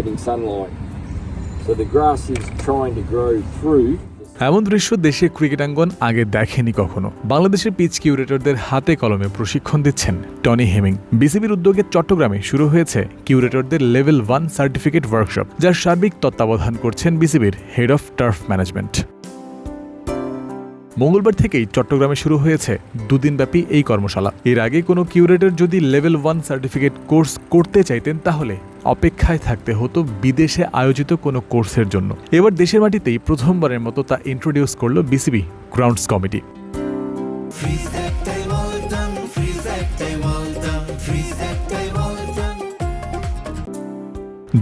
getting sunlight. So the grass is trying to grow through. এমন দৃশ্য দেশে ক্রিকেটাঙ্গন আগে দেখেনি কখনো। বাংলাদেশের পিচ কিউরেটরদের হাতে কলমে প্রশিক্ষণ দিচ্ছেন টনি হেমিং। বিসিবির উদ্যোগে চট্টগ্রামে শুরু হয়েছে কিউরেটরদের লেভেল 1 সার্টিফিকেট ওয়ার্কশপ, যার সার্বিক তত্ত্বাবধান করছেন বিসিবির হেড অফ টার্ফ ম্যানেজমেন্ট। মঙ্গলবার থেকেই চট্টগ্রামে শুরু হয়েছে দুদিনব্যাপী এই কর্মশালা। এর আগে কোনো কিউরেটর যদি লেভেল 1 সার্টিফিকেট কোর্স করতে চাইতেন তাহলে অপেক্ষায় থাকতে হতো বিদেশে আয়োজিত কোনো কোর্সের জন্য। এবার দেশের মাটিতেই প্রথমবারের মতো তা ইন্ট্রোডিউস করল বিসিবি গ্রাউন্ডস কমিটি।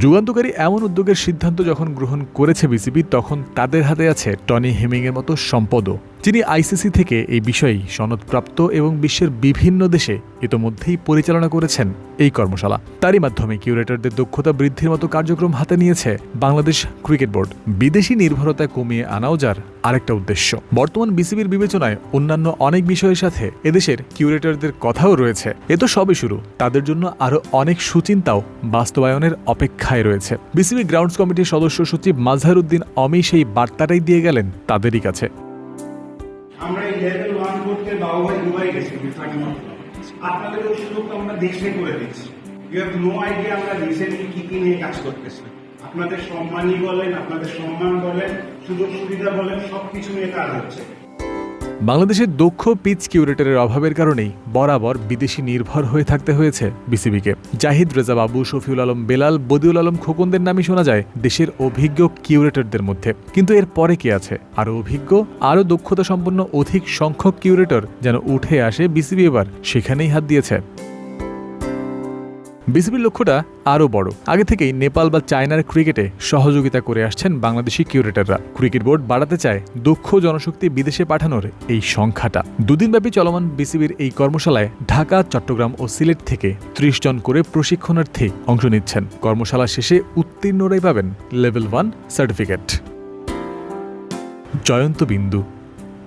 যুগান্তকারী এমন উদ্যোগের সিদ্ধান্ত যখন গ্রহণ করেছে বিসিবি, তখন তাদের হাতে আছে টনি হেমিংয়ের মতো সম্পদও, যিনি আইসিসি থেকে এই বিষয়ে সনদপ্রাপ্ত এবং বিশ্বের বিভিন্ন দেশে ইতোমধ্যেই পরিচালনা করেছেন এই কর্মশালা। তারই মাধ্যমে কিউরেটরদের দক্ষতা বৃদ্ধির মতো কার্যক্রম হাতে নিয়েছে বাংলাদেশ ক্রিকেট বোর্ড। বিদেশি নির্ভরতা কমিয়ে আনাও যার আরেকটা উদ্দেশ্য। বর্তমান বিসিবির বিবেচনায় অন্যান্য অনেক বিষয়ের সাথে এদেশের কিউরেটরদের কথাও রয়েছে। এ তো সবই শুরু, তাদের জন্য আরও অনেক সুচিন্তাও বাস্তবায়নের অপেক্ষায় রয়েছে। বিসিবি গ্রাউন্ডস কমিটির সদস্য সচিব মাজহার উদ্দিন অমি সেই বার্তাটাই দিয়ে গেলেন তাদেরই কাছে। আমরা এই লেভেল 1 করতে বাউবাই দুবাই গেছি আপনাদের ওই সুযোগ আমরা দেশে করে দিচ্ছি। ইউ হ্যাভ নো আইডিয়া আমরা রিসেন্টলি কি কি নিয়ে কাজ করতেছি। আপনাদের সম্মানই বলেন, আপনাদের সম্মান বলেন, সুযোগ সুবিধা বলেন, সবকিছু নিয়ে কাজ হচ্ছে। বাংলাদেশের দক্ষ পিচ কিউরেটরের অভাবের কারণেই বরাবর বিদেশি নির্ভর হয়ে থাকতে হয়েছে বিসিবিকে। জাহিদ রেজা বাবু, শফিউল আলম বেলাল, বদিউল আলম খোকনদের নামই শোনা যায় দেশের অভিজ্ঞ কিউরেটরদের মধ্যে। কিন্তু এর পরে কি আছে? আরও অভিজ্ঞ, আরও দক্ষতা সম্পন্ন অধিক সংখ্যক কিউরেটর যেন উঠে আসে বিসিবি এবার সেখানেই হাত দিয়েছে। বিসিবির লক্ষ্যটা আরও বড়। আগে থেকেই নেপাল বা চায়নার ক্রিকেটে সহযোগিতা করে আসছেন বাংলাদেশি কিউরেটররা। ক্রিকেট বোর্ড বাড়াতে চায় দক্ষ জনশক্তি বিদেশে পাঠানোর এই সংখ্যাটা। দুদিনব্যাপী চলমান বিসিবির এই কর্মশালায় ঢাকা, চট্টগ্রাম ও সিলেট থেকে 30 জন করে প্রশিক্ষণার্থী অংশ নিচ্ছেন। কর্মশালা শেষে উত্তীর্ণরাই পাবেন লেভেল 1 সার্টিফিকেট। জয়ন্ত বিন্দু,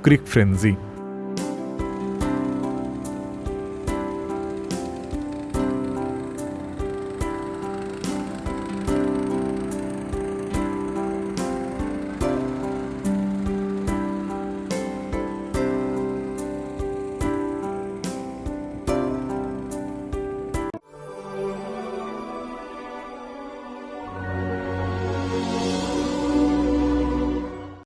ক্রিক ফ্রেন্সি।